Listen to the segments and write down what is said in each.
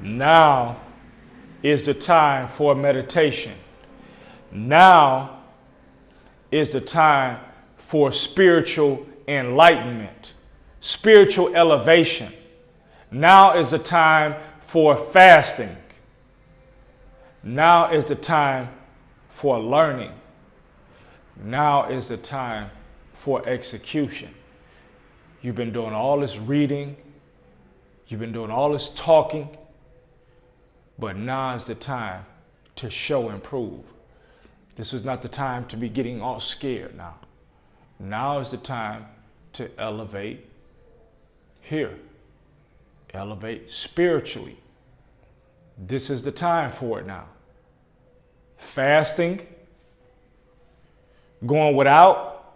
Now is the time for meditation. Now is the time for spiritual enlightenment, spiritual elevation. Now is the time for fasting. Now is the time for learning. Now is the time for execution. You've been doing all this reading. You've been doing all this talking. But now is the time to show and prove. This is not the time to be getting all scared now. Now is the time to elevate here. Elevate spiritually. This is the time for it now. Fasting, going without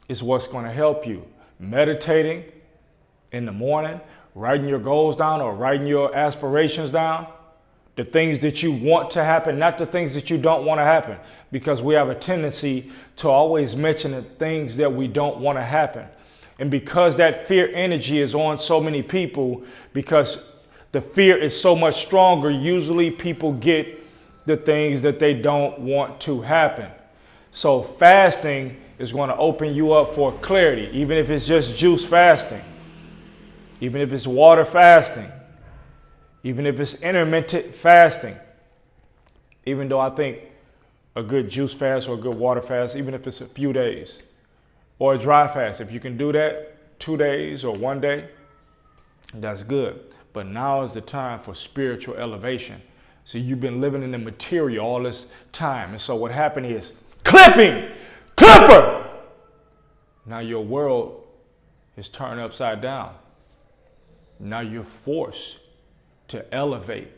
is what's going to help you. Meditating in the morning, writing your goals down or writing your aspirations down, the things that you want to happen, not the things that you don't want to happen, because we have a tendency to always mention the things that we don't want to happen. And because that fear energy is on so many people, because the fear is so much stronger, usually people get the things that they don't want to happen. So fasting is going to open you up for clarity, even if it's just juice fasting, even if it's water fasting, even if it's intermittent fasting. Even though I think a good juice fast or a good water fast, even if it's a few days, or a dry fast, if you can do that 2 days or 1 day, that's good. But now is the time for spiritual elevation. So you've been living in the material all this time. And so what happened is clipper. Now your world is turned upside down. Now you're forced to elevate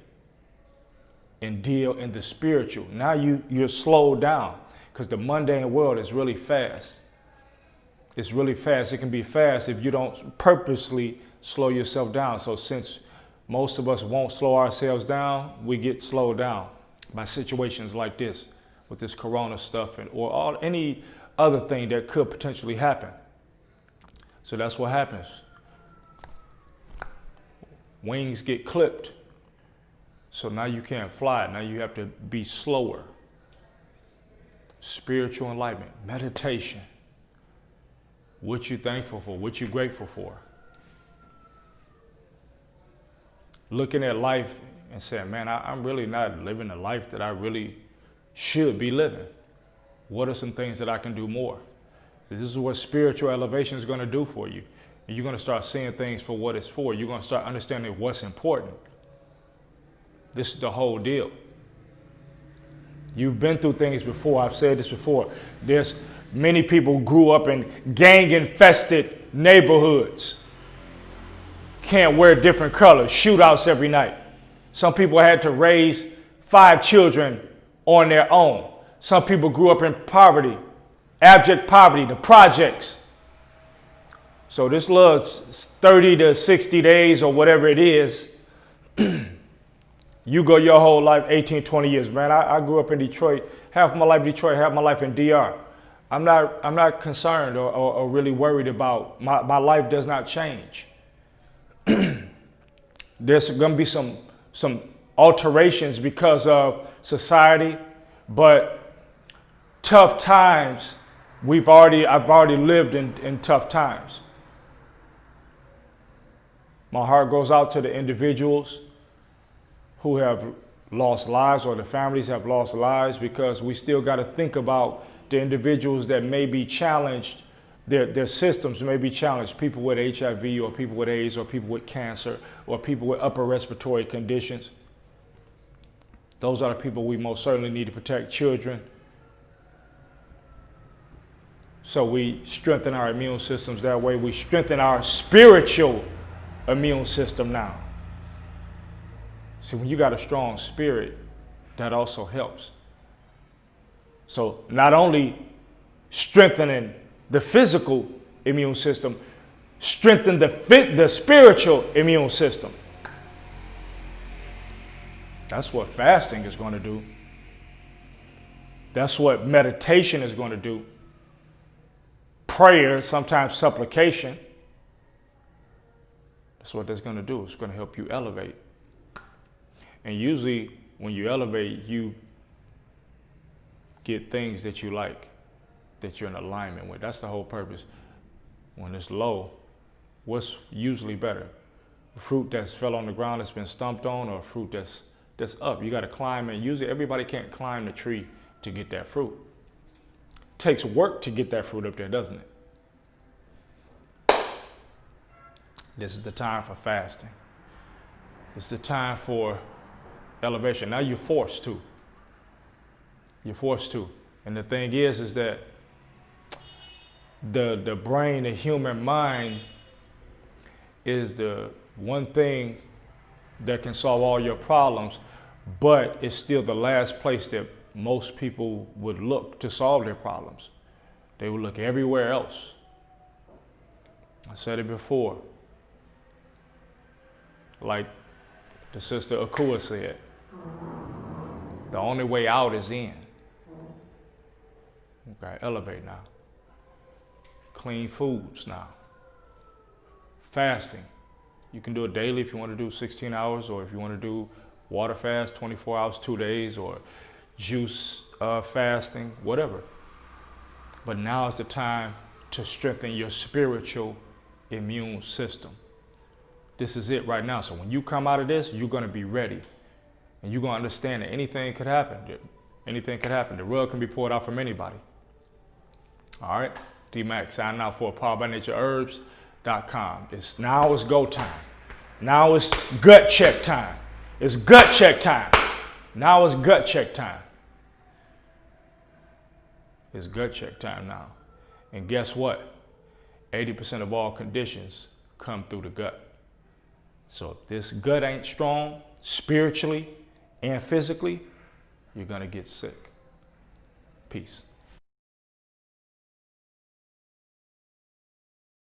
and deal in the spiritual. Now you're slowed down because the mundane world is really fast. It's really fast. It can be fast if you don't purposely slow yourself down. So since most of us won't slow ourselves down, we get slowed down by situations like this, with this corona stuff or any other thing that could potentially happen. So that's what happens. Wings get clipped. So now you can't fly. Now you have to be slower. Spiritual enlightenment, meditation. What you thankful for, what you grateful for. Looking at life and saying, man, I'm really not living the life that I really should be living. What are some things that I can do more? This is what spiritual elevation is going to do for you. And you're going to start seeing things for what it's for. You're going to start understanding what's important. This is the whole deal. You've been through things before. I've said this before. There's many people grew up in gang-infested neighborhoods. Can't wear different colors, shootouts every night. Some people had to raise 5 children on their own. Some people grew up in poverty, abject poverty, the projects. So this little 30 to 60 days or whatever it is, you go your whole life, 18, 20 years. Man, I grew up in Detroit, half my life in Detroit, half my life in DR. I'm not concerned or really worried about, my life does not change. There's going to be some alterations because of society, but tough times, I've already lived in tough times. My heart goes out to the individuals who have lost lives or the families have lost lives, because we still got to think about the individuals that may be challenged. Their systems may be challenged. People with HIV or people with AIDS or people with cancer or people with upper respiratory conditions. Those are the people we most certainly need to protect. Children. So we strengthen our immune systems that way. We strengthen our spiritual immune system now. See, when you got a strong spirit, that also helps. So not only strengthening the physical immune system, strengthen the spiritual immune system. That's what fasting is going to do. That's what meditation is going to do. Prayer, sometimes supplication. That's what that's going to do. It's going to help you elevate. And usually when you elevate, you get things that you like, that you're in alignment with. That's the whole purpose. When it's low, what's usually better? A fruit that's fell on the ground that's been stomped on, or a fruit that's up? You got to climb, and usually everybody can't climb the tree to get that fruit. It takes work to get that fruit up there, doesn't it? This is the time for fasting. It's the time for elevation. Now you're forced to. You're forced to. And the thing is that the brain, the human mind, is the one thing that can solve all your problems, but it's still the last place that most people would look to solve their problems. They would look everywhere else. I said it before. Like the sister Akua said, the only way out is in. Okay, elevate now. Clean foods now. Fasting. You can do it daily if you want to do 16 hours, or if you want to do water fast, 24 hours, 2 days, or juice fasting, whatever. But now is the time to strengthen your spiritual immune system. This is it right now. So when you come out of this, you're going to be ready. And you're going to understand that anything could happen. Anything could happen. The rug can be poured out from anybody. All right. D-Mac signing out for PowerByNatureHerbs.com. Now it's go time. Now it's gut check time. It's gut check time. Now it's gut check time. It's gut check time now. And guess what? 80% of all conditions come through the gut. So if this gut ain't strong, spiritually and physically, you're going to get sick. Peace.